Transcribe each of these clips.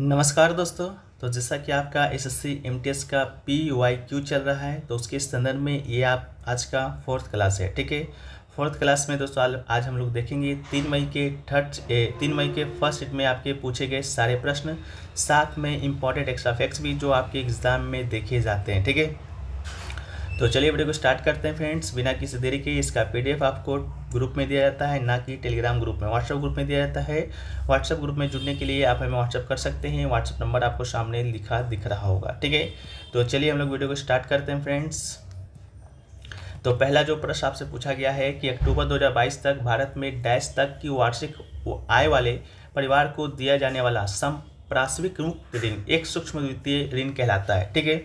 नमस्कार दोस्तों। तो जैसा कि आपका एसएससी एमटीएस का PYQ चल रहा है, तो उसके संदर्भ में ये आप आज का फोर्थ क्लास है। ठीक है, फोर्थ क्लास में दोस्तों आज हम लोग देखेंगे 3 मई के फर्स्ट शिफ्ट में आपके पूछे गए सारे प्रश्न, साथ में इम्पॉर्टेंट एक्स्ट्रा फैक्ट्स भी जो आपके एग्ज़ाम में देखे जाते हैं। ठीक है, तो चलिए वीडियो को स्टार्ट करते हैं फ्रेंड्स, बिना किसी देरी के। इसका PDF आपको ग्रुप में दिया जाता है, ना कि टेलीग्राम ग्रुप में। व्हाट्सएप ग्रुप में दिया जाता है। व्हाट्सएप ग्रुप में जुड़ने के लिए आप हमें व्हाट्सएप कर सकते हैं। व्हाट्सएप नंबर आपको सामने लिखा दिख रहा होगा। ठीक है, तो चलिए हम लोग वीडियो को स्टार्ट करते हैं फ्रेंड्स। तो पहला जो प्रश्न आपसे पूछा गया है कि अक्टूबर 2022 तक भारत में डैश तक की वार्षिक आय वाले परिवार को दिया जाने वाला संप्राश्विक मुक्त ऋण एक सूक्ष्म वित्तीय ऋण कहलाता है। ठीक है,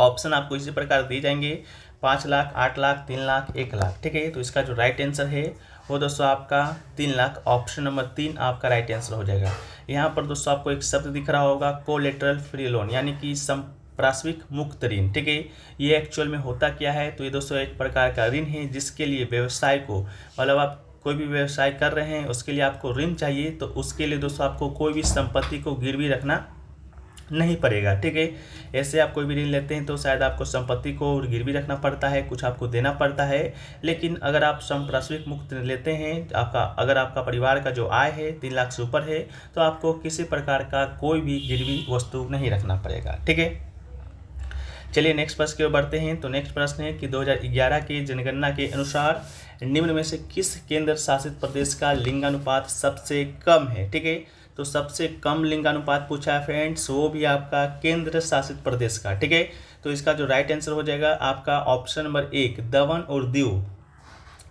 ऑप्शन आपको इसी प्रकार दिए जाएंगे: 5 लाख, 8 लाख, 3 लाख, 1 लाख। ठीक है, तो इसका जो राइट आंसर है वो दोस्तों आपका 3 लाख, ऑप्शन नंबर 3 आपका राइट आंसर हो जाएगा। यहाँ पर दोस्तों आपको एक शब्द दिख रहा होगा, कोलेटरल फ्री लोन, यानी कि संप्राश्विक मुक्त ऋण। ठीक है, ये एक्चुअल में होता क्या है? तो ये दोस्तों एक प्रकार का ऋण है जिसके लिए व्यवसाय को, मतलब आप कोई भी व्यवसाय कर रहे हैं उसके लिए आपको ऋण चाहिए, तो उसके लिए दोस्तों आपको कोई भी संपत्ति को गिरवी रखना नहीं पड़ेगा। ठीक है, ऐसे आप कोई भी ऋण लेते हैं तो शायद आपको संपत्ति को गिरवी रखना पड़ता है, कुछ आपको देना पड़ता है। लेकिन अगर आप संप्राश्विक मुक्त ऋण लेते हैं, अगर आपका परिवार का जो आय है 3 लाख से ऊपर है, तो आपको किसी प्रकार का कोई भी गिरवी वस्तु नहीं रखना पड़ेगा। ठीक है, चलिए नेक्स्ट प्रश्न की ओर बढ़ते हैं। तो नेक्स्ट प्रश्न है कि 2011 की जनगणना के अनुसार निम्न में से किस केंद्र शासित प्रदेश का लिंगानुपात सबसे कम है? ठीक है, तो सबसे कम लिंगानुपात पूछा है फ्रेंड्स, वो भी आपका केंद्र शासित प्रदेश का। ठीक है, तो इसका जो राइट आंसर हो जाएगा आपका ऑप्शन नंबर 1, दमन और दीव।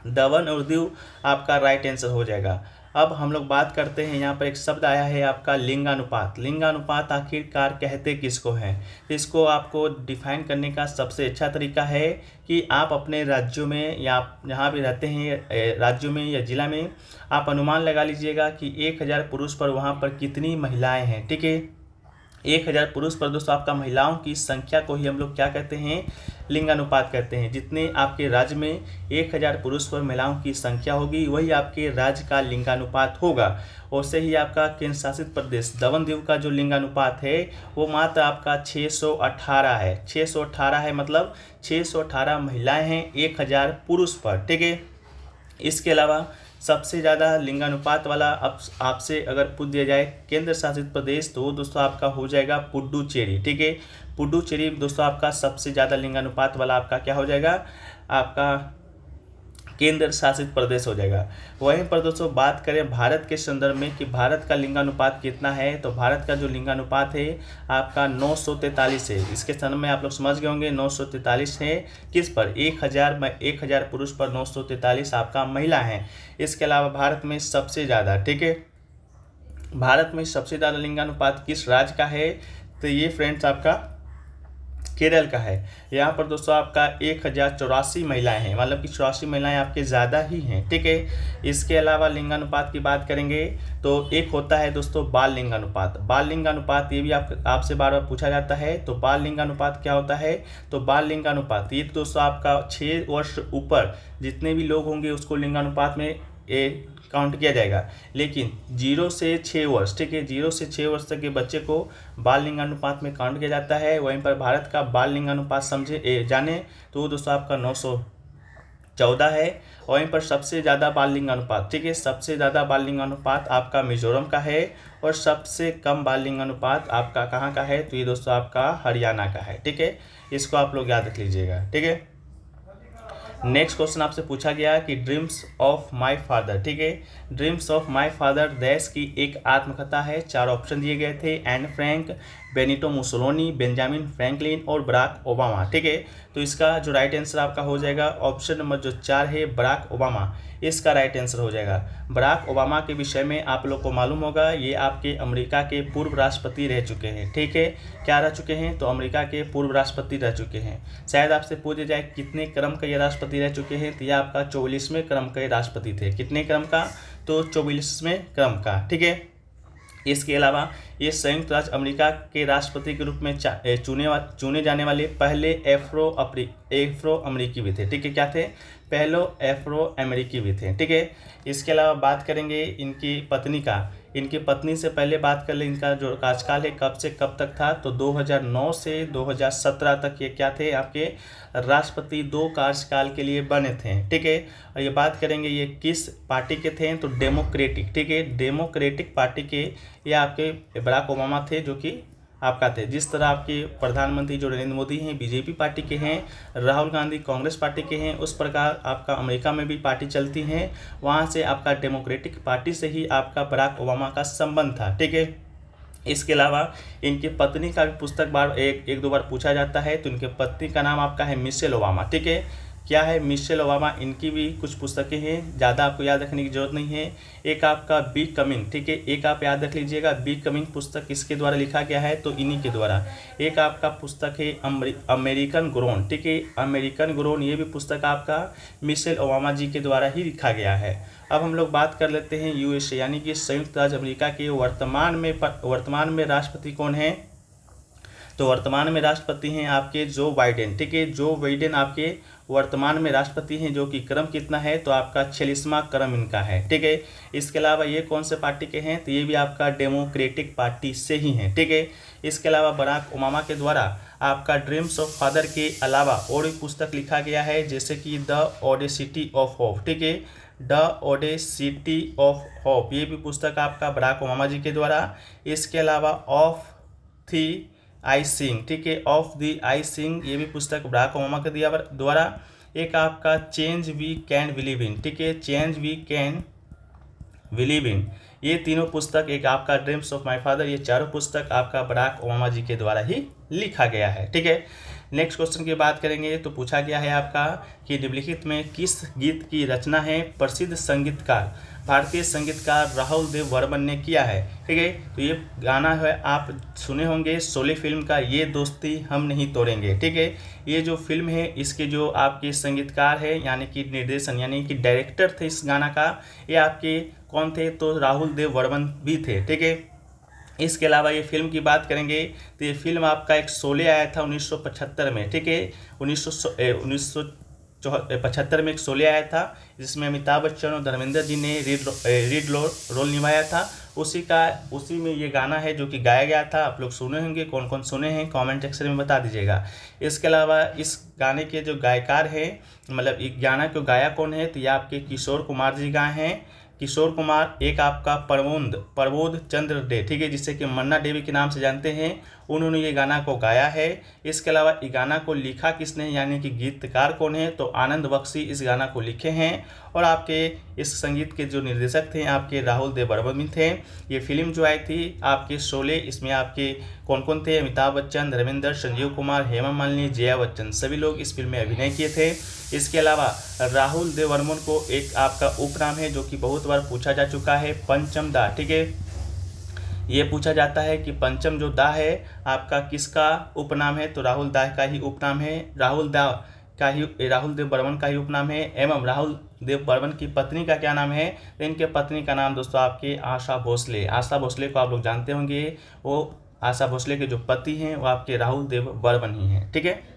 दमन और दीव आपका राइट आंसर हो जाएगा। अब हम लोग बात करते हैं, यहाँ पर एक शब्द आया है आपका लिंगानुपात। लिंगानुपात आखिरकार कहते किसको हैं? इसको आपको डिफाइन करने का सबसे अच्छा तरीका है कि आप अपने राज्यों में या आप जहाँ भी रहते हैं राज्यों में या जिला में, आप अनुमान लगा लीजिएगा कि 1000 पुरुष पर वहाँ पर कितनी महिलाएं हैं। ठीक है, 1000 पुरुष पर दोस्तों आपका महिलाओं की संख्या को ही हम लोग क्या कहते हैं? लिंगानुपात कहते हैं। जितने आपके राज्य में 1000 पुरुष पर महिलाओं की संख्या होगी, वही आपके राज्य का लिंगानुपात होगा। वैसे ही आपका केंद्र शासित प्रदेश दमन दीव का जो लिंगानुपात है वो मात्र आपका 618 है। 618 है, मतलब 618 महिलाएं हैं 1000 पुरुष पर। ठीक है, इसके अलावा सबसे ज़्यादा लिंगानुपात वाला अब आपसे अगर पूछ दिया जाए केंद्र शासित प्रदेश, तो दोस्तों आपका हो जाएगा पुडुचेरी। ठीक है, पुडुचेरी दोस्तों आपका सबसे ज़्यादा लिंगानुपात वाला आपका क्या हो जाएगा? आपका केंद्र शासित प्रदेश हो जाएगा। वहीं पर दोस्तों बात करें भारत के संदर्भ में कि भारत का लिंगानुपात कितना है, तो भारत का जो लिंगानुपात है आपका 943 है। इसके संदर्भ में आप लोग समझ गए होंगे, 943 है किस पर? 1000 पुरुष पर 943 आपका महिला है। इसके अलावा भारत में सबसे ज़्यादा, ठीक है, भारत में सबसे ज़्यादा लिंगानुपात किस राज्य का है? तो ये फ्रेंड्स आपका केरल का है। यहाँ पर दोस्तों आपका 1084 महिलाएं हैं, मतलब कि 84 महिलाएं आपके ज़्यादा ही हैं। ठीक है, इसके अलावा लिंगानुपात की बात करेंगे तो एक होता है दोस्तों बाल लिंगानुपात। बाल लिंगानुपात ये भी आपसे बार बार पूछा जाता है। तो बाल लिंगानुपात क्या होता है? तो बाल लिंगानुपात ये दोस्तों आपका 6 वर्ष ऊपर जितने भी लोग होंगे उसको लिंगानुपात में काउंट किया जाएगा। लेकिन 0 से 6 वर्ष, ठीक है, 0 से 6 वर्ष तक के बच्चे को बाल लिंगानुपात में काउंट किया जाता है। वहीं पर भारत का बाल लिंगानुपात जाने तो वो दोस्तों आपका 914 है। वहीं पर सबसे ज़्यादा बाल लिंगानुपात, ठीक है, सबसे ज़्यादा बाल लिंगानुपात आपका मिजोरम का है, और सबसे कम बाल लिंगानुपात आपका कहाँ का है? तो ये दोस्तों आपका हरियाणा का है। ठीक है, इसको आप लोग याद रख लीजिएगा। ठीक है, नेक्स्ट क्वेश्चन आपसे पूछा गया कि ड्रीम्स ऑफ माय फादर, ठीक है, ड्रीम्स ऑफ माय फादर देश की एक आत्मकथा है। 4 ऑप्शन दिए गए थे: Anne Frank, Benito Mussolini, Benjamin Franklin और बराक ओबामा। ठीक है, तो इसका जो राइट आंसर आपका हो जाएगा ऑप्शन नंबर जो 4 है, बराक ओबामा, इसका राइट आंसर हो जाएगा। बराक ओबामा के विषय में आप लोग को मालूम होगा, ये आपके अमेरिका के पूर्व राष्ट्रपति रह चुके हैं। ठीक है, क्या रह चुके हैं? तो अमेरिका के पूर्व राष्ट्रपति रह चुके हैं। शायद आपसे पूछा जाए कितने क्रम का ये राष्ट्रपति रह चुके हैं, तो ये आपका 44वें क्रम के राष्ट्रपति थे। कितने क्रम का? तो 44वें क्रम का। ठीक है, इसके अलावा ये संयुक्त राज्य अमेरिका के राष्ट्रपति के रूप में चुने जाने वाले पहले एफ्रो अमेरिकी भी थे। ठीक है, क्या थे? पहले एफ्रो अमेरिकी भी थे। ठीक है, इसके अलावा बात करेंगे इनकी पत्नी का इनकी पत्नी से पहले बात कर ले, इनका जो कार्यकाल है कब से कब तक था, तो 2009 से 2017 तक ये क्या थे, आपके राष्ट्रपति 2 कार्यकाल के लिए बने थे। ठीक है, और ये बात करेंगे ये किस पार्टी के थे, तो डेमोक्रेटिक। ठीक है, डेमोक्रेटिक पार्टी के ये आपके बराक ओबामा थे, जो कि आपका थे। जिस तरह आपके प्रधानमंत्री जो नरेंद्र मोदी हैं बीजेपी पार्टी के हैं, राहुल गांधी कांग्रेस पार्टी के हैं, उस प्रकार आपका अमेरिका में भी पार्टी चलती हैं, वहाँ से आपका डेमोक्रेटिक पार्टी से ही आपका बराक ओबामा का संबंध था। ठीक है, इसके अलावा इनकी पत्नी का भी पुस्तक बार एक दो बार पूछा जाता है, तो इनके पत्नी का नाम आपका है मिशेल ओबामा। ठीक है, क्या है, मिशेल ओबामा। इनकी भी कुछ पुस्तकें हैं, ज़्यादा आपको याद रखने की जरूरत नहीं है। एक आपका बी कमिंग। ठीक है, एक आप याद रख लीजिएगा, बी कमिंग पुस्तक किसके द्वारा लिखा गया है, तो इन्हीं के द्वारा। एक आपका पुस्तक है अमेरिकन ग्रोन। ठीक है, अमेरिकन ग्रोन, ये भी पुस्तक आपका मिशेल ओबामा जी के द्वारा ही लिखा गया है। अब हम लोग बात कर लेते हैं यूएसए यानी कि संयुक्त राज्य अमेरिका के वर्तमान में राष्ट्रपति कौन है, तो वर्तमान में राष्ट्रपति हैं आपके जो बाइडेन। ठीक है, जो बाइडेन आपके वर्तमान में राष्ट्रपति हैं, जो कि क्रम कितना है, तो आपका 46वां क्रम इनका है। ठीक है, इसके अलावा ये कौन से पार्टी के हैं, तो ये भी आपका डेमोक्रेटिक पार्टी से ही हैं। ठीक है, इसके अलावा बराक ओबामा के द्वारा आपका ड्रीम्स ऑफ फादर के अलावा और भी पुस्तक लिखा गया है, जैसे कि द ओडेसिटी ऑफ होप। ठीक है, द ओडेसिटी ऑफ होप, ये भी पुस्तक आपका बराक ओबामा जी के द्वारा। इसके अलावा ऑफ द आई सिंग। ठीक है, ऑफ द आई सिंग, ये भी पुस्तक बराक ओबामा के द्वारा। एक आपका change we can believe in. ठीक है, change we can believe in, ये तीनों पुस्तक, एक आपका ड्रीम्स ऑफ माय फादर, ये चारों पुस्तक आपका बराक ओबामा जी के द्वारा ही लिखा गया है। ठीक है, नेक्स्ट क्वेश्चन की बात करेंगे तो पूछा गया है आपका कि निम्नलिखित में किस गीत की रचना है प्रसिद्ध संगीतकार भारतीय संगीतकार राहुल देव बर्मन ने किया है। ठीक है, तो ये गाना है आप सुने होंगे शोले फिल्म का, ये दोस्ती हम नहीं तोड़ेंगे। ठीक है, ये जो फिल्म है इसके जो आपके संगीतकार है यानी कि निर्देशन यानी कि डायरेक्टर थे इस गाना का, ये आपके कौन थे, तो राहुल देव बर्मन भी थे। ठीक है, इसके अलावा ये फिल्म की बात करेंगे तो ये फिल्म आपका एक शोले आया था 1975 में। ठीक है, 1975 में एक शोले आया था, जिसमें अमिताभ बच्चन और धर्मेंद्र जी ने रीड रोल निभाया था। उसी में ये गाना है जो कि गाया गया था। आप लोग सुने होंगे, कौन कौन सुने हैं कमेंट सेक्शन में बता दीजिएगा। इसके अलावा इस गाने के जो गायकार हैं, मतलब इस गाना को गाया कौन है, तो ये आपके किशोर कुमार जी गाए हैं। किशोर कुमार, एक आपका प्रबोध चंद्र डे। ठीक है, जिसे कि मन्ना देवी के नाम से जानते हैं, उन्होंने ये गाना को गाया है। इसके अलावा इस गाना को लिखा किसने यानी कि गीतकार कौन है, तो आनंद बख्शी इस गाना को लिखे हैं। और आपके इस संगीत के जो निर्देशक थे आपके राहुल देव बर्मन थे। ये फिल्म जो आई थी आपके शोले, इसमें आपके कौन कौन थे, अमिताभ बच्चन, धर्मेंद्र, संजीव कुमार, हेमा मालिनी, जया बच्चन, सभी लोग इस फिल्म में अभिनय किए थे। इसके अलावा राहुल देव बर्मन को एक आपका उपनाम है जो कि बहुत बार पूछा जा चुका है, पंचम दा। ठीक है, ये पूछा जाता है कि पंचम जो दा है आपका किसका उपनाम है, तो राहुल दा का ही उपनाम है, राहुल देव बर्मन का ही उपनाम है। एवं राहुल देव बर्मन की पत्नी का क्या नाम है, तो इनके पत्नी का नाम दोस्तों आपके आशा भोसले। आशा भोसले को आप लोग जानते होंगे, वो आशा भोसले के जो पति हैं वो आपके राहुल देव बर्मन ही हैं। ठीक है,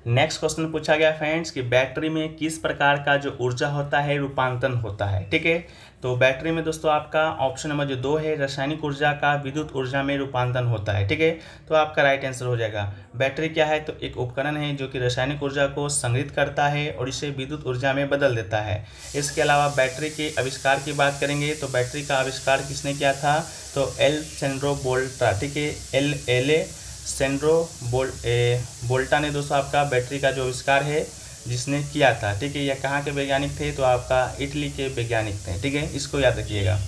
नेक्स्ट क्वेश्चन पूछा गया फ्रेंड्स कि बैटरी में किस प्रकार का जो ऊर्जा होता है रूपांतरण होता है। ठीक है, तो बैटरी में दोस्तों आपका ऑप्शन नंबर जो 2 है, रासायनिक ऊर्जा का विद्युत ऊर्जा में रूपांतरण होता है। ठीक है, तो आपका राइट आंसर हो जाएगा। बैटरी क्या है, तो एक उपकरण है जो कि रासायनिक ऊर्जा को संग्रहित करता है और इसे विद्युत ऊर्जा में बदल देता है। इसके अलावा बैटरी के आविष्कार की बात करेंगे तो बैटरी का आविष्कार किसने किया था, तो एलेक्जेंड्रो वोल्टा। ठीक है, एलेक्जेंड्रो वोल्टा ने दोस्तों आपका बैटरी का जो आविष्कार है जिसने किया था। ठीक है, यह कहाँ के वैज्ञानिक थे, तो आपका इटली के वैज्ञानिक थे। ठीक है, इसको याद रखिएगा।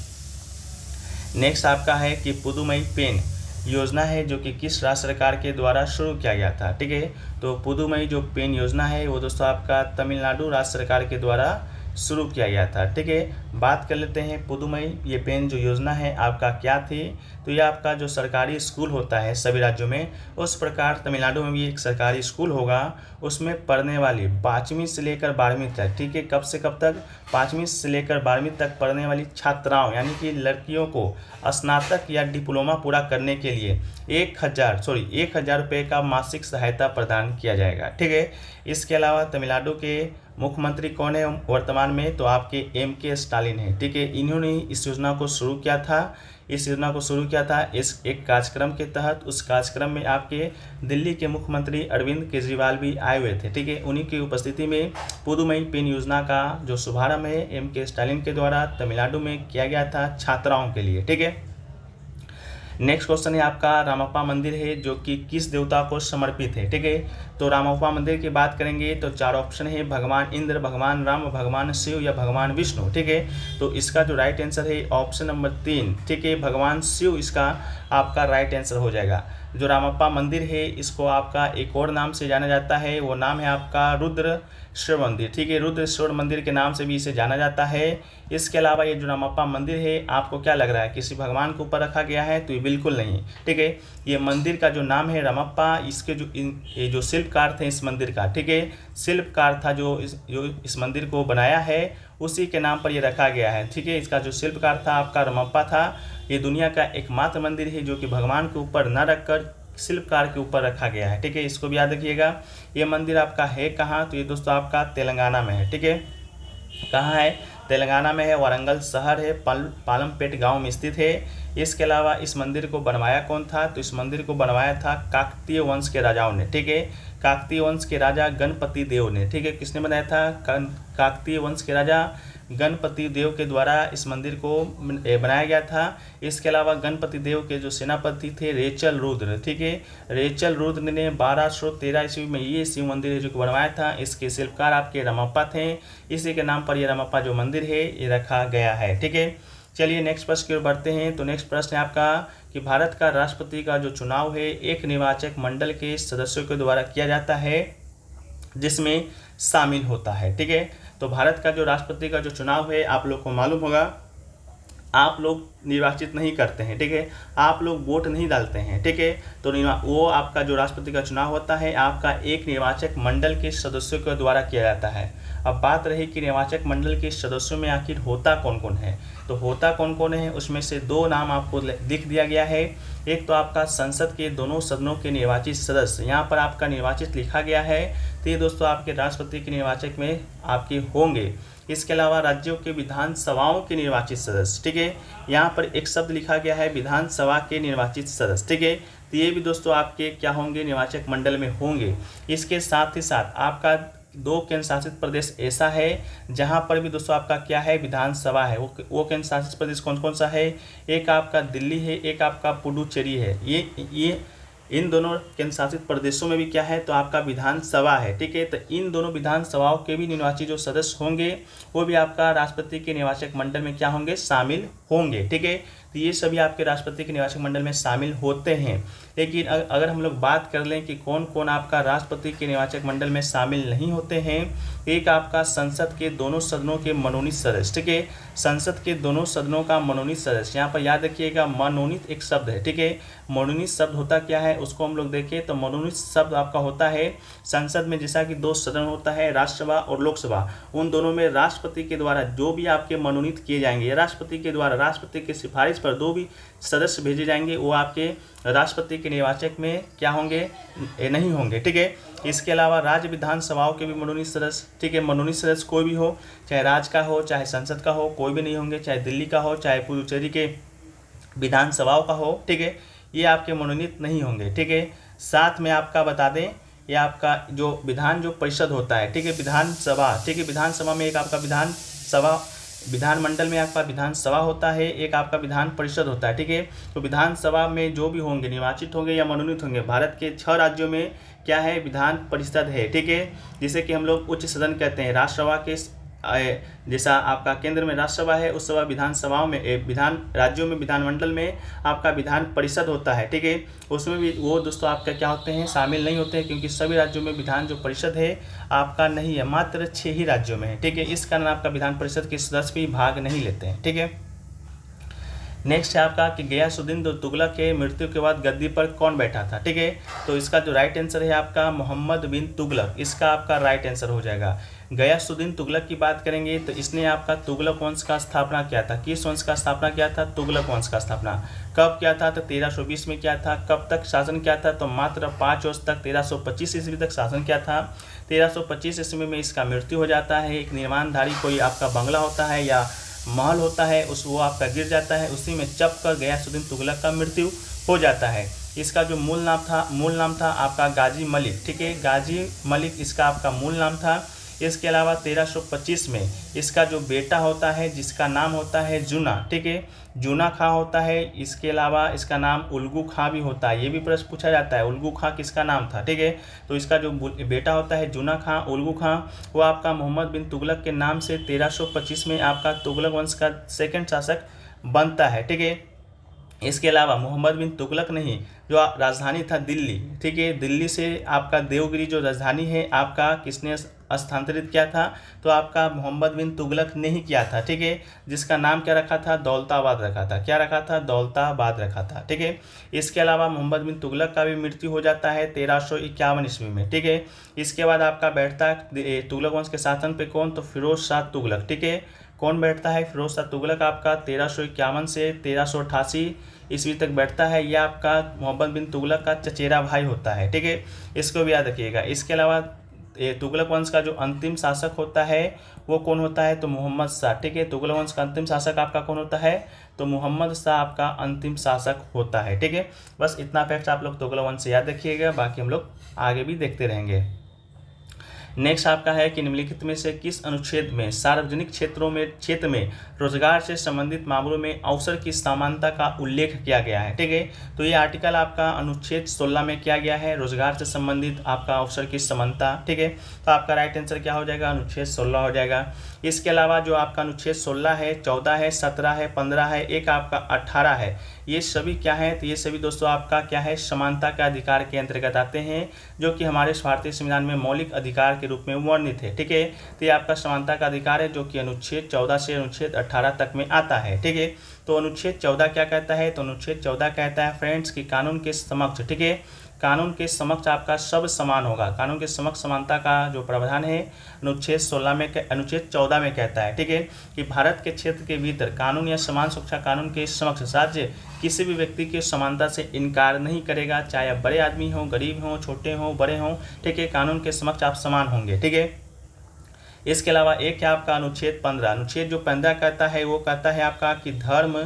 नेक्स्ट आपका है कि पुदुमई पेन योजना है जो कि किस राज्य सरकार के द्वारा शुरू किया गया था। ठीक है, तो पुदुमई जो पेन योजना है वो दोस्तों आपका तमिलनाडु राज्य सरकार के द्वारा शुरू किया गया था। ठीक है, बात कर लेते हैं पुदुमई ये पेन जो योजना है आपका क्या थी, तो ये आपका जो सरकारी स्कूल होता है सभी राज्यों में, उस प्रकार तमिलनाडु में भी एक सरकारी स्कूल होगा, उसमें पढ़ने वाली 5वीं से लेकर 12वीं तक। ठीक है, कब से कब तक, 5वीं से लेकर 12वीं तक पढ़ने वाली छात्राओं यानी कि लड़कियों को स्नातक या डिप्लोमा पूरा करने के लिए 1,000 रुपये का मासिक सहायता प्रदान किया जाएगा। ठीक है, इसके अलावा तमिलनाडु के मुख्यमंत्री कौन है वर्तमान में, तो आपके MK स्टालिन है, ठीक है। इन्होंने इस योजना को शुरू किया था, इस एक कार्यक्रम के तहत। उस कार्यक्रम में आपके दिल्ली के मुख्यमंत्री अरविंद केजरीवाल भी आए हुए थे, ठीक है। उन्हीं की उपस्थिति में पुदुमई पेन योजना का जो शुभारंभ है MK स्टालिन के द्वारा तमिलनाडु में किया गया था छात्राओं के लिए, ठीक है। नेक्स्ट क्वेश्चन है आपका रामप्पा मंदिर है जो कि किस देवता को समर्पित है, ठीक है। तो रामप्पा मंदिर की बात करेंगे तो 4 ऑप्शन है, भगवान इंद्र, भगवान राम, भगवान शिव या भगवान विष्णु, ठीक है। तो इसका जो राइट आंसर है ऑप्शन नंबर 3, ठीक है, भगवान शिव इसका आपका राइट आंसर हो जाएगा। जो रामप्पा मंदिर है इसको आपका एक और नाम से जाना जाता है, वो नाम है आपका रुद्रेश्वर मंदिर, ठीक है। रुद्रेश्वर मंदिर के नाम से भी इसे जाना जाता है। इसके अलावा ये जो रामप्पा मंदिर है आपको क्या लग रहा है किसी भगवान के ऊपर रखा गया है, तो ये बिल्कुल नहीं, ठीक है। ये मंदिर का जो नाम है रामप्पा, इसके ये जो शिल्पकार थे इस मंदिर का, ठीक है, शिल्पकार था जो इस मंदिर को बनाया है उसी के नाम पर ये रखा गया है, ठीक है। इसका जो शिल्पकार था आपका रामप्पा था। ये दुनिया का एकमात्र मंदिर है जो कि भगवान के ऊपर न रखकर शिल्पकार के ऊपर रखा गया है, ठीक है। इसको भी याद रखिएगा। ये मंदिर आपका है कहाँ, तो ये दोस्तों आपका तेलंगाना में है, ठीक है। कहाँ है, तेलंगाना में है, वारंगल शहर है, पालमपेट गांव में स्थित है। इसके अलावा इस मंदिर को बनवाया कौन था, तो इस मंदिर को बनवाया था काकतीय वंश के राजाओं ने, ठीक है। काकतीय वंश के राजा गणपति देव ने, ठीक है। किसने बनाया था, काकतीय वंश के राजा गणपति देव के द्वारा इस मंदिर को बनाया गया था। इसके अलावा गणपति देव के जो सेनापति थे रेचल रुद्र, ठीक है, रेचल रुद्र ने 1213 ईस्वी में ये शिव मंदिर है जो बनवाया था। इसके शिल्पकार आपके रामप्पा थे, इसी के नाम पर ये रामप्पा जो मंदिर है ये रखा गया है, ठीक है। चलिए नेक्स्ट प्रश्न की ओर बढ़ते हैं। तो नेक्स्ट प्रश्न है आपका कि भारत का राष्ट्रपति का जो चुनाव है एक निर्वाचक मंडल के सदस्यों के द्वारा किया जाता है जिसमें शामिल होता है, ठीक है। तो भारत का जो राष्ट्रपति का जो चुनाव है आप लोग को मालूम होगा, आप लोग निर्वाचित नहीं करते हैं, ठीक है, आप लोग वोट नहीं डालते हैं, ठीक है। तो वो आपका जो राष्ट्रपति का चुनाव होता है आपका एक निर्वाचक मंडल के सदस्यों के द्वारा किया जाता है। अब बात रही कि निर्वाचक मंडल के सदस्यों में आखिर होता कौन कौन है, तो होता कौन कौन है उसमें से 2 नाम आपको लिख दिया गया है। एक तो आपका संसद के दोनों सदनों के निर्वाचित सदस्य, यहाँ पर आपका निर्वाचित लिखा गया है, तो ये दोस्तों आपके राष्ट्रपति के निर्वाचक में आपके होंगे। इसके अलावा राज्यों के विधानसभाओं के निर्वाचित सदस्य, ठीक है, यहाँ पर एक शब्द लिखा गया है विधानसभा के निर्वाचित सदस्य, ठीक है। तो ये भी दोस्तों आपके क्या होंगे, निर्वाचक मंडल में होंगे। इसके साथ ही साथ आपका 2 केंद्र शासित प्रदेश ऐसा है जहाँ पर भी दोस्तों आपका क्या है, विधानसभा है। वो केंद्र शासित प्रदेश कौन कौन सा है, एक आपका दिल्ली है, एक आपका पुडुचेरी है। ये इन दोनों केंद्र शासित प्रदेशों में भी क्या है, तो आपका विधानसभा है, ठीक है। तो इन दोनों विधानसभाओं के भी निर्वाचित जो सदस्य होंगे वो भी आपका राष्ट्रपति के निर्वाचक मंडल में क्या होंगे, शामिल होंगे, ठीक है। तो ये सभी आपके राष्ट्रपति के निर्वाचक मंडल में शामिल होते हैं। लेकिन अगर हम लोग बात कर लें कि कौन कौन आपका राष्ट्रपति के निर्वाचक मंडल में शामिल नहीं होते हैं, एक आपका संसद के दोनों सदनों के मनोनीत सदस्य, ठीक है, संसद के दोनों सदनों का मनोनीत सदस्य। यहाँ पर याद रखिएगा मनोनीत एक शब्द है, ठीक है। मनोनीत शब्द होता क्या है उसको हम लोग देखें तो मनोनीत शब्द आपका होता है संसद में जैसा कि 2 सदन होता है, राज्यसभा और लोकसभा, उन दोनों में राष्ट्रपति के द्वारा जो भी आपके मनोनीत किए जाएंगे, राष्ट्रपति के द्वारा राष्ट्रपति की सिफारिश पर 2 भी सदस्य भेजे जाएंगे, वो आपके राष्ट्रपति के निर्वाचक में क्या होंगे, नहीं होंगे, ठीक है। इसके अलावा राज्य विधानसभाओं के भी मनोनीत सदस्य, ठीक है, मनोनीत सदस्य कोई भी हो, चाहे राज्य का हो चाहे संसद का हो, कोई भी नहीं होंगे, चाहे दिल्ली का हो चाहे पुडुचेरी के विधानसभाओं का हो, ठीक है, ये आपके मनोनीत नहीं होंगे, ठीक है। साथ में आपका बता दें ये आपका जो जो परिषद होता है, ठीक है, विधानसभा, ठीक है, विधानसभा में एक आपका विधानमंडल में आपका विधानसभा होता है, एक आपका विधान परिषद होता है, ठीक है। तो विधानसभा में जो भी होंगे निर्वाचित होंगे या मनोनीत होंगे, भारत के 6 राज्यों में क्या है, विधान परिषद है, ठीक है, जिसे कि हम लोग उच्च सदन कहते हैं। राज्यसभा के जैसा आपका केंद्र में राज्यसभा है उस सभा विधानसभाओं में राज्यों में विधानमंडल में आपका विधान परिषद होता है, ठीक है। उसमें भी वो दोस्तों आपका क्या होते हैं, शामिल नहीं होते हैं, क्योंकि सभी राज्यों में विधान जो परिषद है आपका नहीं है, मात्र 6 ही राज्यों में है, ठीक है। इस कारण आपका विधान परिषद के सदस्य भी भाग नहीं लेते हैं, ठीक है। नेक्स्ट है आपका कि गयासुद्दीन तुगलक के मृत्यु के बाद गद्दी पर कौन बैठा था, ठीक है। तो इसका जो राइट आंसर है आपका मोहम्मद बिन तुगलक, इसका आपका राइट आंसर हो जाएगा। गयासुद्दीन तुगलक की बात करेंगे तो इसने आपका तुगलक वंश का स्थापना किया था। किस वंश का स्थापना किया था? तुगलक वंश का स्थापना कब किया था? तो 1320 में किया था। कब तक शासन किया था? तो मात्र 5 वर्ष तक, 1325 ईस्वी तक शासन किया था। 1325 ईस्वी में इसका मृत्यु हो जाता है। एक निर्माणधारी कोई आपका बंगला होता है या महल होता है, वो आपका गिर जाता है, उसी में चप कर गयासुद्दीन तुगलक का मृत्यु हो जाता है। इसका जो मूल नाम था आपका गाजी मलिक, ठीक है। गाजी मलिक इसका आपका मूल नाम था। इसके अलावा 1325 में इसका जो बेटा होता है जिसका नाम होता है जूना, ठीक है, जूना खां होता है। इसके अलावा इसका नाम उल्गू खां भी होता है, ये भी प्रश्न पूछा जाता है, उल्गू खां किसका नाम था, ठीक है। तो इसका जो बेटा होता है जूना खां, उल्गू खां, वो आपका मोहम्मद बिन तुगलक के नाम से 1325 में आपका तुगलक वंश का सेकंड शासक बनता है, ठीक है। इसके अलावा मोहम्मद बिन तुगलक नहीं, जो राजधानी था दिल्ली, ठीक है, दिल्ली से आपका देवगिरी जो राजधानी है आपका किसने स्थानांतरित किया था? तो आपका मोहम्मद बिन तुगलक ने ही किया था, ठीक है, जिसका नाम क्या रखा था? दौलताबाद रखा था। क्या रखा था? दौलताबाद रखा था, ठीक है। इसके अलावा मोहम्मद बिन तुगलक का भी मृत्यु हो जाता है 1351 ईस्वी में, ठीक है। इसके बाद आपका बैठता है तुगलक वंश के शासन पे कौन? तो फिरोज शाह तुगलक, ठीक है। कौन बैठता है? फिरोज शाह तुगलक आपका 1351 से 1388 ईस्वी तक बैठता है। यह आपका मोहम्मद बिन तुगलक का चचेरा भाई होता है, ठीक है, इसको भी याद रखिएगा। इसके अलावा तुगलक वंश का जो अंतिम शासक होता है वो कौन होता है? तो मोहम्मद शाह, ठीक है। तुगलक वंश का अंतिम शासक आपका कौन होता है? तो मोहम्मद शाह आपका अंतिम शासक होता है, ठीक है। बस इतना फैक्ट आप लोग तुगलक वंश से याद रखिएगा, बाकी हम लोग आगे भी देखते रहेंगे। नेक्स्ट आपका है कि निम्नलिखित में से किस अनुच्छेद में सार्वजनिक क्षेत्र में रोजगार से संबंधित मामलों में अवसर की समानता का उल्लेख किया गया है, ठीक है। तो ये आर्टिकल आपका अनुच्छेद 16 में किया गया है, रोजगार से संबंधित आपका अवसर की समानता, ठीक है। तो आपका राइट आंसर क्या हो जाएगा? अनुच्छेद 16 हो जाएगा। इसके अलावा जो आपका अनुच्छेद 16 है, 14 है, 17 है, 15 है, एक आपका 18 है, ये सभी क्या है? तो ये सभी दोस्तों आपका क्या है? समानता के अधिकार के अंतर्गत आते हैं, जो कि हमारे भारतीय संविधान में मौलिक अधिकार के रूप में वर्णित है, ठीक है। तो ये आपका समानता का अधिकार है, जो कि अनुच्छेद 14 से अनुच्छेद 18 तक में आता है, ठीक है। तो अनुच्छेद 14 क्या कहता है? तो अनुच्छेद 14 कहता है फ्रेंड्स कि कानून के समक्ष, ठीक है, कानून के समक्ष आपका सब समान होगा। कानून के समक्ष समानता का जो प्रावधान है अनुच्छेद 14 में कहता है, ठीक है, कि भारत के क्षेत्र के भीतर कानून या समान सुरक्षा कानून के समक्ष राज्य किसी भी व्यक्ति की समानता से इनकार नहीं करेगा, चाहे आप बड़े आदमी हो, गरीब हो, छोटे हो, बड़े हो, ठीक है, कानून के समक्ष आप समान होंगे, ठीक है। इसके अलावा एक है आपका अनुच्छेद 15। अनुच्छेद जो 15 कहता है वो कहता है आपका कि धर्म,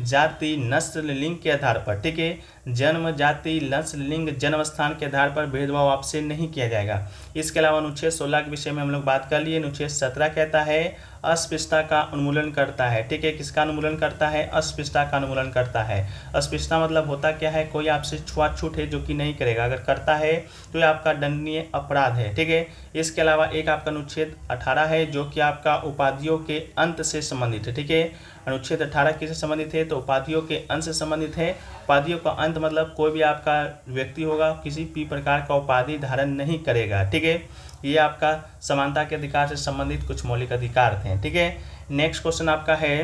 जाति, नस्ल, लिंग के आधार पर, ठीक है, जन्म, जाति, नस्ल, लिंग, जन्म स्थान के आधार पर भेदभाव आपसे नहीं किया जाएगा। इसके अलावा अनुच्छेद 16 के विषय में हम लोग बात कर लिए। अनुच्छेद 17 कहता है अस्पृश्यता का उन्मूलन करता है, ठीक है, किसका उन्मूलन करता है? अस्पृश्यता का उन्मूलन करता है। अस्पृश्यता मतलब होता क्या है? कोई आपसे छुआछूत है जो कि नहीं करेगा, अगर करता है तो ये आपका दंडनीय अपराध है, ठीक है। इसके अलावा एक आपका अनुच्छेद 18 है, जो कि आपका उपाधियों के अंत से संबंधित है, ठीक है। अनुच्छेद 18 किससे संबंधित है? तो उपाधियों के अंत से संबंधित है। उपाधियों का अंत मतलब कोई भी आपका व्यक्ति होगा किसी भी प्रकार का उपाधि धारण नहीं करेगा, ठीक है। ये आपका समानता के अधिकार से संबंधित कुछ मौलिक अधिकार थे, ठीक है। नेक्स्ट क्वेश्चन आपका है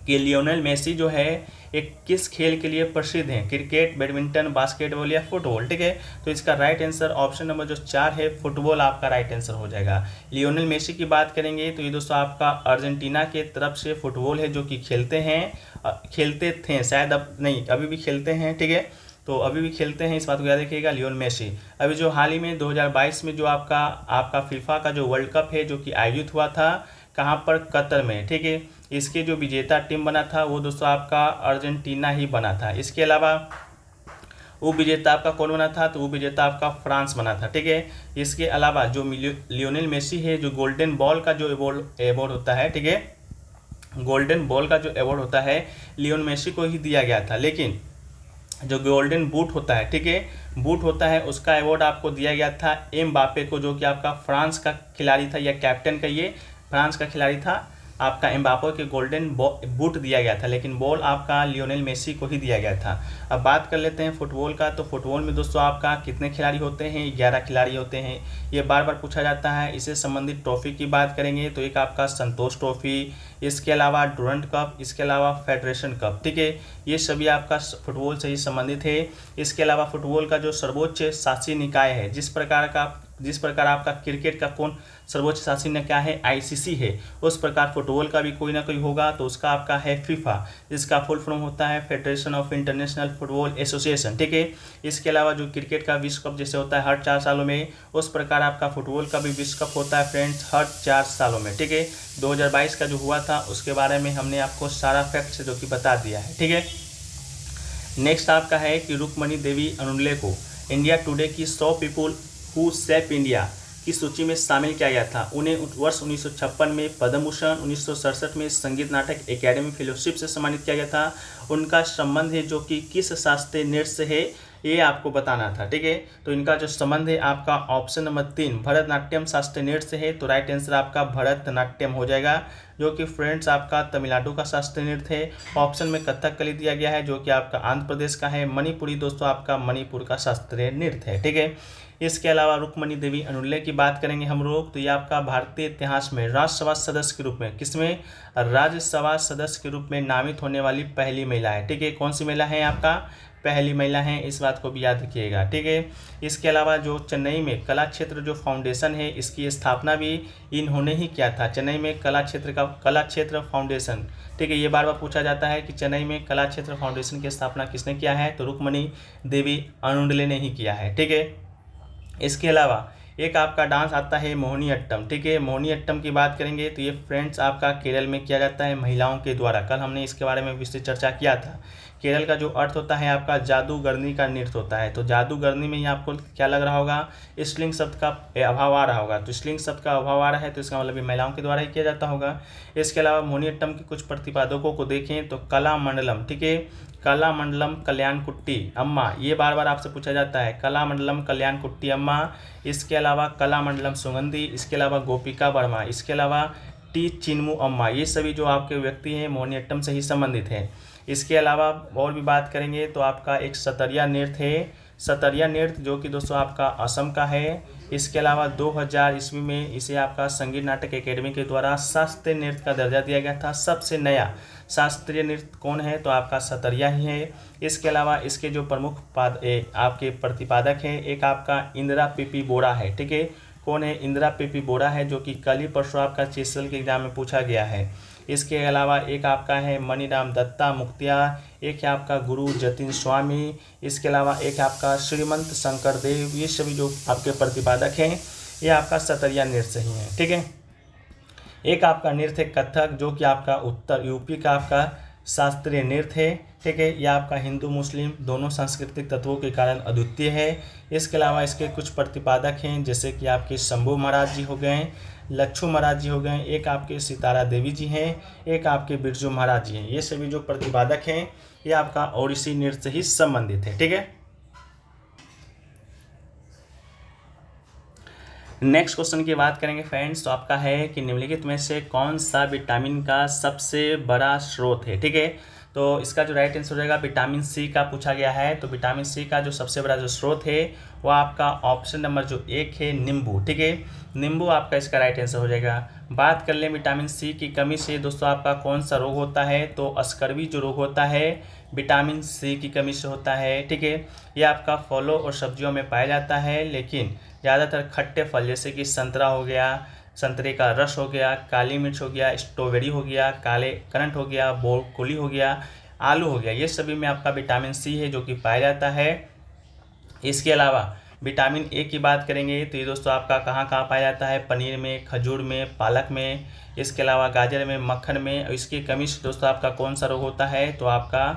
कि लियोनेल मेसी जो है एक किस खेल के लिए प्रसिद्ध हैं? क्रिकेट, बैडमिंटन, बास्केटबॉल या फुटबॉल, ठीक है। तो इसका राइट आंसर ऑप्शन नंबर जो 4 है फुटबॉल आपका राइट आंसर हो जाएगा। लियोनेल मेसी की बात करेंगे तो ये दोस्तों आपका अर्जेंटीना के तरफ से फुटबॉल है, जो कि खेलते थे, शायद अब नहीं, अभी भी खेलते हैं, ठीक है। तो अभी भी खेलते हैं, इस बात को याद रखिएगा। लियोनेल मेसी अभी जो हाल ही में 2022 में जो आपका फीफा का जो वर्ल्ड कप है जो कि आयोजित हुआ था, कहाँ पर? कतर में, ठीक है। इसके जो विजेता टीम बना था वो दोस्तों आपका अर्जेंटीना ही बना था। इसके अलावा वो विजेता आपका कौन बना था? तो वो विजेता आपका फ्रांस बना था, ठीक है। इसके अलावा जो लियोनेल मेसी है, जो गोल्डन बॉल का जो अवार्ड होता है, ठीक है, गोल्डन बॉल का जो अवार्ड होता है लियोनेल मेसी को ही दिया गया था, लेकिन जो गोल्डन बूट होता है, ठीक है, बूट होता है, उसका अवार्ड आपको दिया गया था एमबापे को, जो कि आपका फ्रांस का खिलाड़ी था या कैप्टन का ये फ्रांस का खिलाड़ी था, आपका एम्बापे के गोल्डन बूट दिया गया था, लेकिन बॉल आपका लियोनेल मेसी को ही दिया गया था। अब बात कर लेते हैं फुटबॉल का। तो फुटबॉल में दोस्तों आपका कितने खिलाड़ी होते हैं? 11 खिलाड़ी होते हैं। ये बार बार पूछा जाता है। इससे संबंधित ट्रॉफी की बात करेंगे तो एक आपका संतोष ट्रॉफी, इसके अलावा डुरंट कप, इसके अलावा फेडरेशन कप, ठीक है। ये सभी आपका फुटबॉल से ही संबंधित है। इसके अलावा फुटबॉल का जो सर्वोच्च शासी निकाय है, जिस प्रकार आपका क्रिकेट का कौन सर्वोच्च शासी निकाय है? आईसीसी है। उस प्रकार फुटबॉल का भी कोई ना कोई होगा, तो उसका आपका है फीफा, जिसका फुल फॉर्म होता है federation of international football association, ठीक है। इसके अलावा जो क्रिकेट का विश्व कप जैसे होता है हर 4 सालों में, उस प्रकार आपका फुटबॉल का भी विश्व कप होता है फ्रेंड्स हर 4 सालों में, ठीक है। 2022 का जो हुआ था उसके बारे में हमने आपको सारा फैक्ट जो कि बता दिया है, ठीक है। नेक्स्ट आपका है कि रुक्मणी देवी अनुले को इंडिया टुडे की 100 पीपुल हु शेप इंडिया की सूची में शामिल किया गया था। उन्हें वर्ष 1956 में पद्म भूषण, 1967 में संगीत नाटक एकेडमी फेलोशिप से सम्मानित किया गया था। उनका संबंध है जो कि किस शास्त्रीय नृत्य से है, ये आपको बताना था, ठीक है। तो इनका जो संबंध है आपका ऑप्शन नंबर 3 भरतनाट्यम शास्त्रीय नृत्य से है। तो राइट आंसर आपका भरतनाट्यम हो जाएगा, जो कि फ्रेंड्स आपका तमिलनाडु का शास्त्रीय नृत्य है। ऑप्शन में कथकली दिया गया है, जो कि आपका आंध्र प्रदेश का है। मणिपुरी दोस्तों आपका मणिपुर का शास्त्रीय नृत्य है, ठीक है। इसके अलावा रुक्मणी देवी अनुले की बात करेंगे हम लोग, तो ये आपका भारतीय इतिहास में राज्यसभा सदस्य के रूप में, किसमें? राज्यसभा सदस्य के रूप में नामित होने वाली पहली महिला है, ठीक है। कौन सी महिला है? आपका पहली महिला है, इस बात को भी याद रखिएगा, ठीक है। इसके अलावा जो चेन्नई में कला क्षेत्र जो फाउंडेशन है, इसकी स्थापना भी इन्होंने ही किया था। चेन्नई में कला क्षेत्र फाउंडेशन, ठीक है। ये बार बार पूछा जाता है कि चेन्नई में कला क्षेत्र फाउंडेशन की स्थापना किसने किया है? तो रुक्मणी देवी अनुले ने ही किया है, ठीक है। इसके अलावा एक आपका डांस आता है मोहिनीअट्टम, ठीक है। मोहिनीअट्टम की बात करेंगे तो ये फ्रेंड्स आपका केरल में किया जाता है महिलाओं के द्वारा। कल हमने इसके बारे में विस्तृत चर्चा किया था। केरल का जो अर्थ होता है आपका जादूगरनी का नृत्य होता है। तो जादूगरनी में ही आपको क्या लग रहा होगा? स्त्रीलिंग शब्द का अभाव आ रहा होगा। तो स्त्रीलिंग शब्द का अभाव आ रहा है तो इसका मतलब ये महिलाओं के द्वारा ही किया जाता होगा। इसके अलावा मोहिनीअट्टम के कुछ प्रतिपादकों को देखें तो कलामंडलम, ठीक है। कलामंडलम कल्याणकुट्टी अम्मा, ये बार बार आपसे पूछा जाता है। कलामंडलम कल्याणकुट्टी अम्मा, इसके अलावा कलामंडलम सुगंधी, इसके अलावा गोपिका वर्मा, इसके अलावा टी चिन्मू अम्मा, ये सभी जो आपके व्यक्ति हैं मोहिनीअट्टम से ही संबंधित हैं। इसके अलावा और भी बात करेंगे तो आपका एक सतरिया नृत्य है। सतरिया नृत्य जो कि दोस्तों आपका असम का है। इसके अलावा 2000 ईस्वी में इसे आपका संगीत नाटक एकेडमी के द्वारा शास्त्रीय नृत्य का दर्जा दिया गया था। सबसे नया शास्त्रीय नृत्य कौन है? तो आपका सतरिया ही है। इसके अलावा इसके जो प्रमुख आपके प्रतिपादक हैं, एक आपका इंदिरा पीपी बोरा है, ठीक है। कौन है? इंदिरा पीपी बोरा है, जो कि कल ही परसों आपका चेसल के एग्जाम में पूछा गया है। इसके अलावा एक आपका है मणिराम दत्ता मुक्तिया, एक है आपका गुरु जतिन स्वामी, इसके अलावा एक आपका श्रीमंत शंकर देव। ये सभी जो आपके प्रतिपादक हैं ये आपका सतरिया नृत्य से ही है, ठीक है। एक आपका नृत्य है कथक, जो कि आपका उत्तर यूपी का आपका शास्त्रीय नृत्य है, ठीक है। यह आपका हिंदू मुस्लिम दोनों सांस्कृतिक तत्वों के कारण अद्वितीय है। इसके अलावा इसके कुछ प्रतिपादक हैं, जैसे कि आपके शंभू महाराज जी हो गए, लच्छू महाराज जी हो गए, एक आपके सितारा देवी जी हैं, एक आपके बिरजू महाराज जी हैं। ये सभी जो प्रतिपादक हैं ये आपका ओडिसी नृत्य से ही संबंधित है, ठीक है। नेक्स्ट क्वेश्चन की बात करेंगे फ्रेंड्स, तो आपका है कि निम्नलिखित में से कौन सा विटामिन का सबसे बड़ा स्रोत है, ठीक है। तो इसका जो राइट आंसर हो जाएगा विटामिन सी का पूछा गया है। तो विटामिन सी का जो सबसे बड़ा जो स्रोत है वो आपका ऑप्शन नंबर जो 1 है नींबू, ठीक है। नींबू आपका इसका राइट आंसर हो जाएगा। बात कर लें विटामिन सी की कमी से दोस्तों आपका कौन सा रोग होता है? तो अस्कर्वी जो रोग होता है विटामिन सी की कमी से होता है, ठीक है। ये आपका फलों और सब्जियों में पाया जाता है, लेकिन ज़्यादातर खट्टे फल जैसे कि संतरा हो गया, संतरे का रस हो गया, काली मिर्च हो गया, स्ट्रॉबेरी हो गया, काले करंट हो गया, ब्रोकोली हो गया, आलू हो गया, ये सभी में आपका विटामिन सी है जो कि पाया जाता है। इसके अलावा विटामिन ए की बात करेंगे तो ये दोस्तों आपका कहाँ कहाँ पाया जाता है? पनीर में, खजूर में, पालक में, इसके अलावा गाजर में, मक्खन में। और इसकी कमी से दोस्तों आपका कौन सा रोग होता है? तो आपका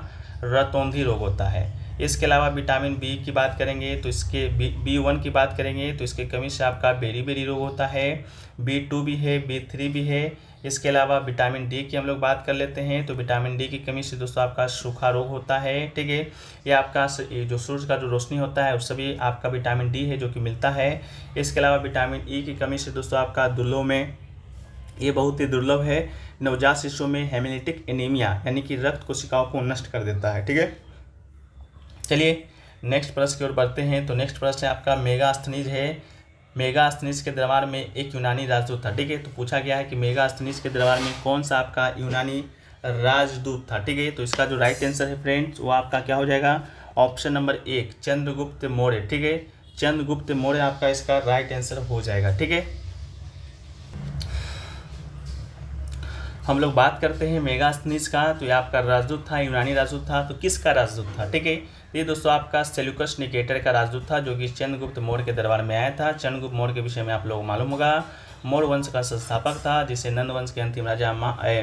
रतौंधी रोग होता है। इसके अलावा विटामिन बी की बात करेंगे तो इसके B1 की बात करेंगे तो इसकी कमी से आपका बेरी रोग होता है। B2 भी है, B3 भी है। इसके अलावा विटामिन डी की हम लोग बात कर लेते हैं तो विटामिन डी की कमी से दोस्तों आपका सूखा रोग होता है, ठीक है। ये आपका जो सूरज का जो रोशनी होता है उससे भी आपका विटामिन डी है जो कि मिलता है। इसके अलावा विटामिन ई की कमी से दोस्तों आपका दुल्लों में ये बहुत ही दुर्लभ है। नवजात शिशुओं में हेमोलिटिक एनीमिया यानी कि रक्त कोशिकाओं को नष्ट कर देता है। ठीक है, चलिए नेक्स्ट प्रश्न की ओर बढ़ते हैं। तो नेक्स्ट प्रश्न है आपका मेगास्थनीज है। मेगास्थनीज के दरबार में एक यूनानी राजदूत था। ठीक है, तो पूछा गया है कि मेगास्थनीज के दरबार में कौन सा आपका यूनानी राजदूत था। ठीक है, तो इसका जो राइट आंसर है फ्रेंड्स वो आपका क्या हो जाएगा, ऑप्शन नंबर 1 चंद्रगुप्त मौर्य। ठीक है, चंद्रगुप्त मौर्य आपका इसका राइट आंसर हो जाएगा। ठीक है, हम लोग बात करते हैं मेगास्थनीज का। तो ये आपका राजदूत था, यूनानी राजदूत था। तो किसका राजदूत था। ठीक है, ये दोस्तों आपका सेल्यूकस निकेटर का राजदूत था, जो कि चंद्रगुप्त मौर्य के दरबार में आया था। चंद्रगुप्त मौर्य के विषय में आप लोगों को मालूम होगा, मौर्य वंश का संस्थापक था, जिसे नंद वंश के अंतिम राजा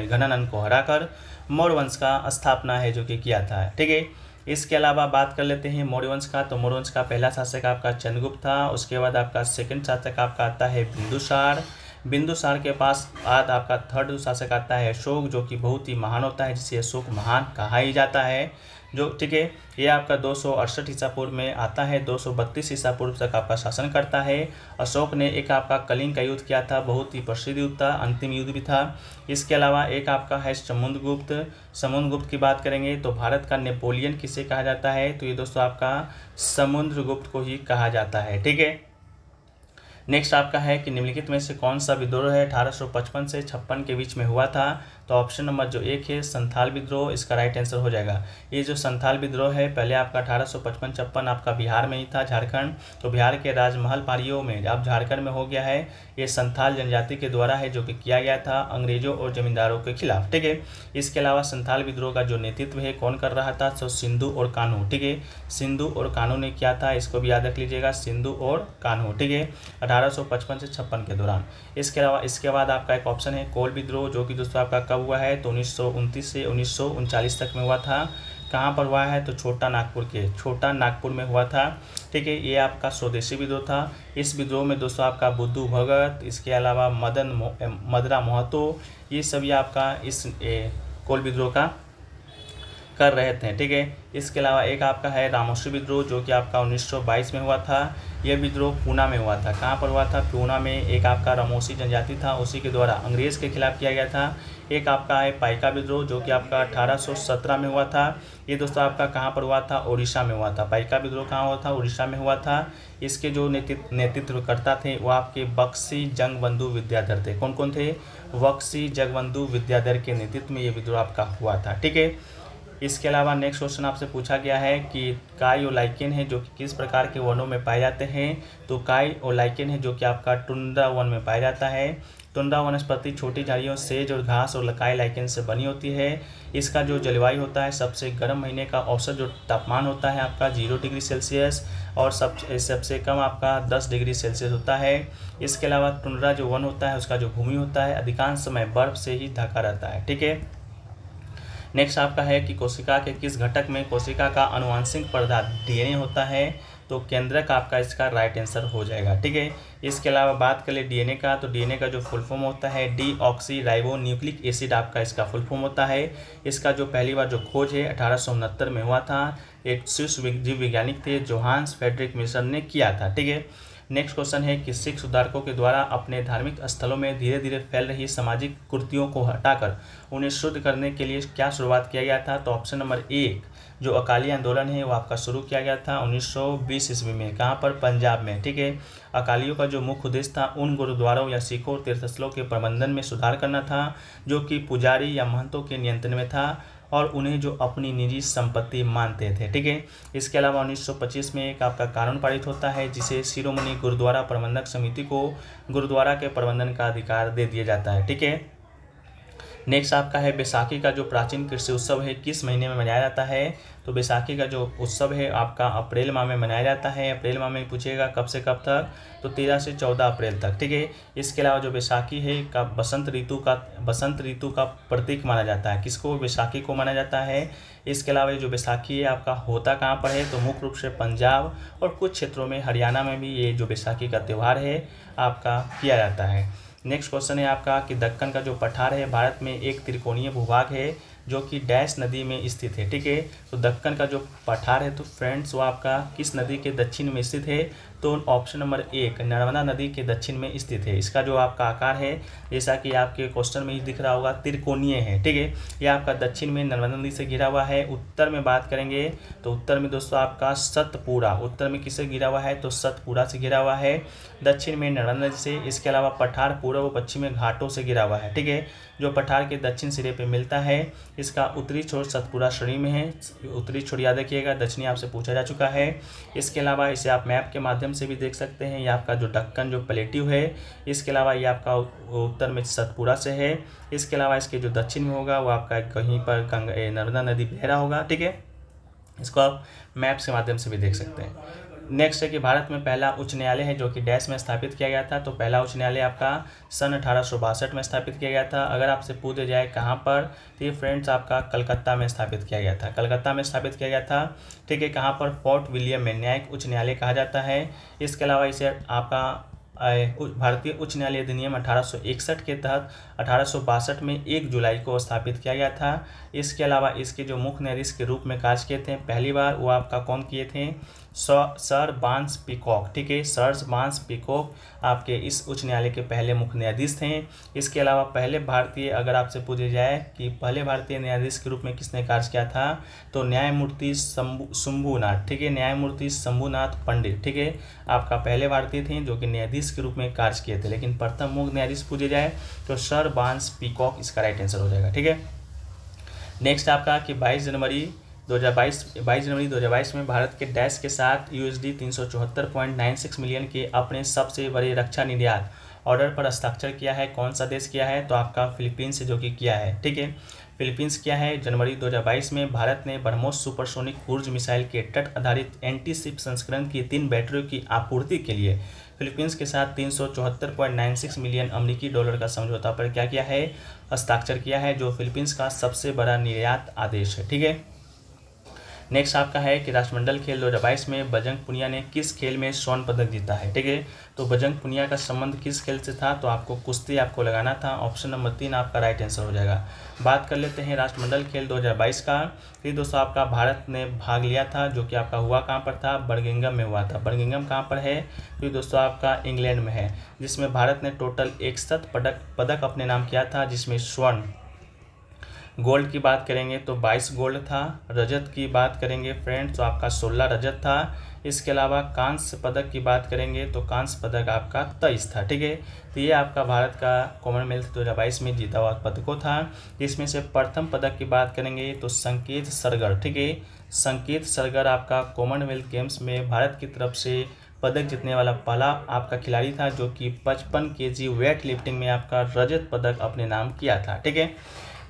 घनानंद को हराकर मौर्य वंश का स्थापना है जो कि किया था। ठीक है, इसके अलावा बात कर लेते हैं मौर्य वंश का। तो मौर्य वंश का पहला शासक आपका चंद्रगुप्त था। उसके बाद आपका सेकंड शासक आपका आता है बिंदुसार। बिंदुसार के पास बाद आपका थर्ड शासक आता है अशोक, जो कि बहुत ही महान होता है, जिसे अशोक महान कहा ही जाता है। जो ठीक है, ये आपका 268 ईसा पूर्व में आता है, 232 ईसा पूर्व तक आपका शासन करता है। अशोक ने एक आपका कलिंग का युद्ध किया था, बहुत ही प्रसिद्ध युद्ध था, अंतिम युद्ध भी था। इसके अलावा एक आपका है समुद्रगुप्त। समुद्रगुप्त की बात करेंगे तो भारत का नेपोलियन किसे कहा जाता है, तो ये दोस्तों आपका समुद्रगुप्त को ही कहा जाता है। ठीक है, नेक्स्ट आपका है कि निम्नलिखित में से कौन सा विद्रोह है 1855 से 56 के बीच में हुआ था। तो ऑप्शन नंबर जो 1 है संथाल विद्रोह, इसका राइट आंसर हो जाएगा। ये जो संथाल विद्रोह है पहले आपका 1855-56 आपका बिहार में ही था, झारखंड। तो बिहार के राजमहल पारियों में अब झारखंड में हो गया है। ये संथाल जनजाति के द्वारा है जो कि किया गया था अंग्रेजों और जमींदारों के खिलाफ। ठीक है, इसके अलावा संथाल विद्रोह का जो नेतृत्व है कौन कर रहा था, तो सिंधु और कान्हू। ठीक है, सिंधु और कान्हू ने किया था, इसको भी याद रख लीजिएगा, सिंधु और कान्हू। ठीक है, 1855 से 56 के दौरान। इसके अलावा इसके बाद आपका एक ऑप्शन है कोल विद्रोह, जो कि दोस्तों आपका कब हुआ है, तो 1929 से 1939 तक में हुआ था। कहाँ पर हुआ है, तो छोटा नागपुर में हुआ था। ठीक है, ये आपका स्वदेशी विद्रोह था। इस विद्रोह में दोस्तों आपका बुद्धू भगत, इसके अलावा मदरा महतो, ये सभी आपका इस कोल विद्रोह का कर रहे थे। ठीक है, इसके अलावा एक आपका है रामोशी विद्रोह, जो कि आपका 1922 में हुआ था। यह विद्रोह पूना में हुआ था। कहाँ पर हुआ था, पूना में। एक आपका रामोशी जनजाति था, उसी के द्वारा अंग्रेज के खिलाफ किया गया था। एक आपका है पाइका विद्रोह, जो कि आपका 1817 में हुआ था। ये दोस्तों आपका कहाँ पर हुआ था, उड़ीसा में हुआ था। पाइका विद्रोह कहाँ हुआ था, उड़ीसा में हुआ था। इसके जो नेतृत्वकर्ता थे वो आपके बख्शी जंगबंधु विद्याधर थे। कौन कौन थे, बख्शी जंगबंधु विद्याधर के नेतृत्व में ये विद्रोह आपका हुआ था। ठीक है, इसके अलावा नेक्स्ट क्वेश्चन आपसे पूछा गया है कि काई और लाइकेन है जो कि किस प्रकार के वनों में पाए जाते हैं। तो काई और लाइकेन है जो कि आपका टुंड्रा वन में पाया जाता है। टुंड्रा वनस्पति छोटी झाड़ियों, सेज और घास और लकाई लाइकेन से बनी होती है। इसका जो जलवायु होता है, सबसे गर्म महीने का औसत जो तापमान होता है आपका 0 डिग्री सेल्सियस और सबसे कम आपका 10 डिग्री सेल्सियस होता है। इसके अलावा टुंड्रा जो वन होता है उसका जो भूमि होता है अधिकांश समय बर्फ से ही ढका रहता है। ठीक है, नेक्स्ट आपका है कि कोशिका के किस घटक में कोशिका का आनुवंशिक पदार्थ डीएनए होता है। तो केंद्रक आपका इसका राइट आंसर हो जाएगा। ठीक है, इसके अलावा बात कर ले डीएनए का, तो डीएनए का जो फुल फॉर्म होता है डीऑक्सी राइबो न्यूक्लिक एसिड आपका इसका फुल फॉर्म होता है। इसका जो पहली बार जो खोज है 1869 में हुआ था। एक स्विस जीव वैज्ञानिक थे जोहान्स फ्रेडरिक मिशन ने किया था। ठीक है, नेक्स्ट क्वेश्चन है कि सिख सुधारकों के द्वारा अपने धार्मिक स्थलों में धीरे धीरे फैल रही सामाजिक कुरीतियों को हटाकर उन्हें शुद्ध करने के लिए क्या शुरुआत किया गया था। तो ऑप्शन नंबर 1 जो अकाली आंदोलन है वो आपका शुरू किया गया था 1920 ईस्वी में। कहाँ पर, पंजाब में। ठीक है, अकालियों का जो मुख्य उद्देश्य था उन गुरुद्वारों या सिखों और तीर्थस्थलों के प्रबंधन में सुधार करना था, जो कि पुजारी या महंतों के नियंत्रण में था और उन्हें जो अपनी निजी संपत्ति मानते थे। ठीक है, इसके अलावा 1925 में एक आपका कानून पारित होता है जिसे शिरोमणि गुरुद्वारा प्रबंधक समिति को गुरुद्वारा के प्रबंधन का अधिकार दे दिया जाता है। ठीक है, नेक्स्ट आपका है बैसाखी का जो प्राचीन कृषि उत्सव है किस महीने में मनाया जाता है। तो बैसाखी का जो उत्सव है आपका अप्रैल माह में मनाया जाता है। अप्रैल माह में पूछेगा कब से कब तक, तो 13 से 14 अप्रैल तक। ठीक है, इसके अलावा जो बैसाखी है का बसंत ऋतु का प्रतीक माना जाता है। किसको, बैसाखी को माना जाता है। इसके अलावा ये जो बैसाखी है आपका होता कहाँ पर है, तो मुख्य रूप से पंजाब और कुछ क्षेत्रों में हरियाणा में भी ये जो बैसाखी का त्यौहार है आपका किया जाता है। नेक्स्ट क्वेश्चन है आपका कि दक्कन का जो पठार है भारत में एक त्रिकोणीय भूभाग है जो कि डैश नदी में स्थित है। ठीक है, तो दक्कन का जो पठार है तो फ्रेंड्स वो आपका किस नदी के दक्षिण में स्थित है, तो ऑप्शन नंबर 1 नर्मदा नदी के दक्षिण में स्थित है। इसका जो आपका आकार है, जैसा कि आपके क्वेश्चन में ही दिख रहा होगा, त्रिकोणीय है, ठीक है। यह आपका दक्षिण में नर्मदा नदी से घिरा हुआ है। उत्तर में बात करेंगे तो उत्तर में दोस्तों आपका सतपुड़ा, उत्तर में किससे घिरा हुआ है, तो सतपुड़ा से घिरा हुआ है। दक्षिण में नर्मदा नदी से। इसके अलावा पठार पूर्व व पश्चिम में घाटों से घिरा हुआ है, ठीक है, जो पठार के दक्षिण सिरे पे मिलता है। इसका उत्तरी छोर सतपुड़ा श्रेणी में है। उत्तरी छोर याद रखिएगा, दक्षिणी आपसे पूछा जा चुका है। इसके अलावा इसे आप मैप के माध्यम से भी देख सकते हैं। ये आपका जो दक्कन जो प्लेट्यू है, इसके अलावा ये आपका उत्तर में सतपुड़ा से है। इसके अलावा इसके जो दक्षिण में होगा वो आपका कहीं पर नर्मदा नदी बह रहा होगा, ठीक है। इसको आप मैप्स के माध्यम से भी देख सकते हैं। नेक्स्ट है कि भारत में पहला उच्च न्यायालय है जो कि डैश में स्थापित किया गया था। तो पहला उच्च न्यायालय आपका सन 1862 में स्थापित किया गया था। अगर आपसे पूछा जाए कहाँ पर, तो ये फ्रेंड्स आपका कलकत्ता में स्थापित किया गया था। कलकत्ता में स्थापित किया गया था, ठीक है। कहाँ पर, फोर्ट विलियम में न्यायिक उच्च न्यायालय कहा जाता है। इसके अलावा इसे आपका भारतीय उच्च न्यायालय अधिनियम 1861 के तहत 1862 में 1 जुलाई को स्थापित किया गया था। इसके अलावा इसके जो मुख्य न्यायाधीश के रूप में कार्य किए थे पहली बार, वो आपका कौन किए थे, सर बांस पीकॉक, ठीक है। सर बांस पीकॉक आपके इस उच्च न्यायालय के पहले मुख्य न्यायाधीश थे। इसके अलावा पहले भारतीय, अगर आपसे पूछे जाए कि पहले भारतीय न्यायाधीश के रूप में किसने कार्य किया था, तो न्यायमूर्ति शंभुनाथ, ठीक है, न्यायमूर्ति शंभुनाथ पंडित, ठीक है, आपका पहले भारतीय थे जो कि न्यायाधीश के रूप में कार्य किए थे। लेकिन प्रथम मुख्य न्यायाधीश पूछे जाए तो सर बांस पीकॉक इसका राइट आंसर हो जाएगा, ठीक है। नेक्स्ट आपका कि 22 जनवरी 2022 में भारत के डैश के साथ USD 374.96 मिलियन के अपने सबसे बड़े रक्षा निर्यात ऑर्डर पर हस्ताक्षर किया है। कौन सा देश किया है, तो आपका फिलीपींस जो कि किया है, ठीक है, फिलीपींस किया है। जनवरी 2022 में भारत ने ब्रह्मोस सुपरसोनिक क्रूज मिसाइल के तट आधारित एंटी शिप संस्करण की 3 बैटरियों की आपूर्ति के लिए फिलीपींस के साथ 374.96 मिलियन अमेरिकी डॉलर का समझौता पर क्या किया है, हस्ताक्षर किया है, जो फिलीपींस का सबसे बड़ा निर्यात आदेश है, ठीक है। नेक्स्ट आपका है कि राष्ट्रमंडल खेल 2022 में बजरंग पुनिया ने किस खेल में स्वर्ण पदक जीता है, ठीक है। तो बजरंग पुनिया का संबंध किस खेल से था, तो आपको कुश्ती आपको लगाना था। ऑप्शन नंबर 3 आपका राइट आंसर हो जाएगा। बात कर लेते हैं राष्ट्रमंडल खेल 2022 का। फिर दोस्तों आपका भारत ने भाग लिया था, जो कि आपका हुआ कहाँ पर था, बर्मिंघम में हुआ था। बर्मिंघम कहाँ पर है, फिर दोस्तों आपका इंग्लैंड में है, जिसमें भारत ने टोटल 61 पदक अपने नाम किया था, जिसमें स्वर्ण, गोल्ड की बात करेंगे तो 22 गोल्ड था। रजत की बात करेंगे फ्रेंड्स तो आपका 16 रजत था। इसके अलावा कांस्य पदक की बात करेंगे तो कांस्य पदक आपका 23 था, ठीक है। तो ये आपका भारत का कॉमनवेल्थ 2022 में जीता हुआ पदकों था। इसमें से प्रथम पदक की बात करेंगे तो संकेत सरगर, ठीक है, संकेत सरगर आपका कॉमनवेल्थ गेम्स में भारत की तरफ से पदक जीतने वाला पहला आपका खिलाड़ी था, जो कि 55 kg वेट लिफ्टिंग में आपका रजत पदक अपने नाम किया था, ठीक है।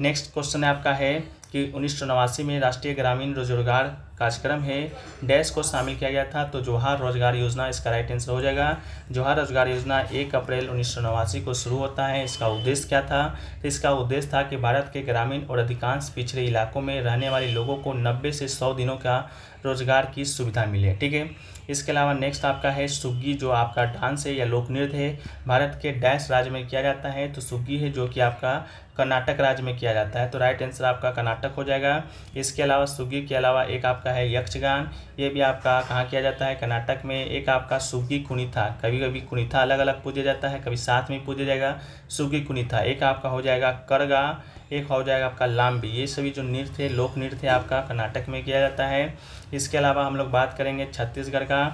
नेक्स्ट क्वेश्चन आपका है कि 1989 में राष्ट्रीय ग्रामीण रोजगार कार्यक्रम है डैश को शामिल किया गया था। तो जोहार रोजगार योजना इसका राइट आंसर हो जाएगा। जोहार रोजगार योजना 1 अप्रैल 1989 को शुरू होता है। इसका उद्देश्य क्या था, तो इसका उद्देश्य था कि भारत के ग्रामीण और अधिकांश पिछड़े इलाकों में रहने वाले लोगों को 90 से 100 दिनों का रोजगार की सुविधा मिले, ठीक है। इसके अलावा नेक्स्ट आपका है सुग्गी, जो आपका डांस है या लोक नृत्य है, भारत के डैश राज्य में किया जाता है। तो सुग्गी है जो कि आपका कर्नाटक राज्य में किया जाता है। तो राइट आंसर आपका कर्नाटक हो जाएगा। इसके अलावा सुग्गी के अलावा एक आपका है यक्षगान, ये भी आपका कहाँ किया जाता है, कर्नाटक में। एक आपका सुग्गी कुणिथा, कभी कभी कुणिथा अलग अलग पूजा जाता है, कभी साथ में पूजा जाएगा सुग्गी कुणिथा। एक आपका हो जाएगा करगा, एक हो जाएगा आपका लाम्बी। ये सभी जो नृत्य है, लोक नृत्य है, आपका कर्नाटक में किया जाता है। इसके अलावा हम लोग बात करेंगे छत्तीसगढ़ का।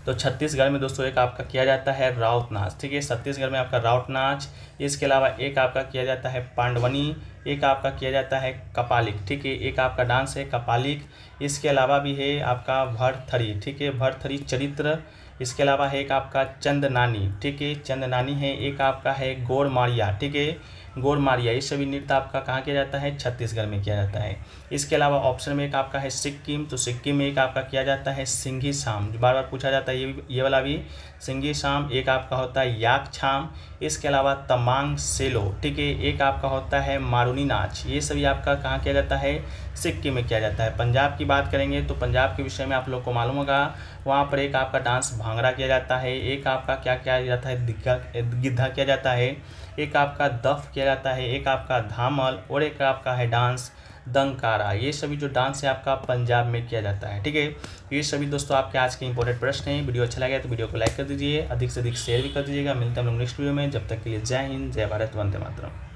तो छत्तीसगढ़ में दोस्तों एक आपका किया जाता है राउत नाच, ठीक है, छत्तीसगढ़ में आपका राउत नाच। इसके अलावा एक आपका किया जाता है पांडवनी, एक आपका किया जाता है कपालिक, ठीक है, एक आपका डांस है कपालिक। इसके अलावा भी है आपका भरथरी, ठीक है, भरथरी चरित्र। इसके अलावा है एक आपका चंदनानी, ठीक है, चंदनानी है। एक आपका है गोरमारिया, ठीक है, गोरमारिया। ये सभी नृत्य आपका कहाँ किया जाता है, छत्तीसगढ़ में किया जाता है। इसके अलावा ऑप्शन में एक आपका है सिक्किम, तो सिक्किम में एक आपका किया जाता है सिंघी शाम, बार बार पूछा जाता है ये वाला भी सिंघी शाम। एक आपका होता है याक छाम। इसके अलावा तमांग सेलो, ठीक है, एक आपका होता है मारूनी नाच। ये सभी आपका कहाँ किया जाता है, सिक्किम में किया जाता है। पंजाब की बात करेंगे तो पंजाब के विषय में आप लोग को मालूम होगा, वहाँ पर एक आपका डांस भांगड़ा किया जाता है। एक आपका क्या किया जाता है, गिद्धा किया जाता है। एक आपका दफ किया जाता है। एक आपका धामल और एक आपका है डांस दंकारा, ये सभी जो डांस है आपका पंजाब में किया जाता है। ठीक है, ये सभी दोस्तों आपके आज के इंपॉर्टेंट प्रश्न हैं। वीडियो अच्छा लगा तो वीडियो को लाइक कर दीजिए, अधिक से अधिक शेयर भी कर दीजिएगा। मिलते हैं हम लोग नेक्स्ट वीडियो में, जब तक के लिए जय हिंद, जय भारत, वंदे मातरम।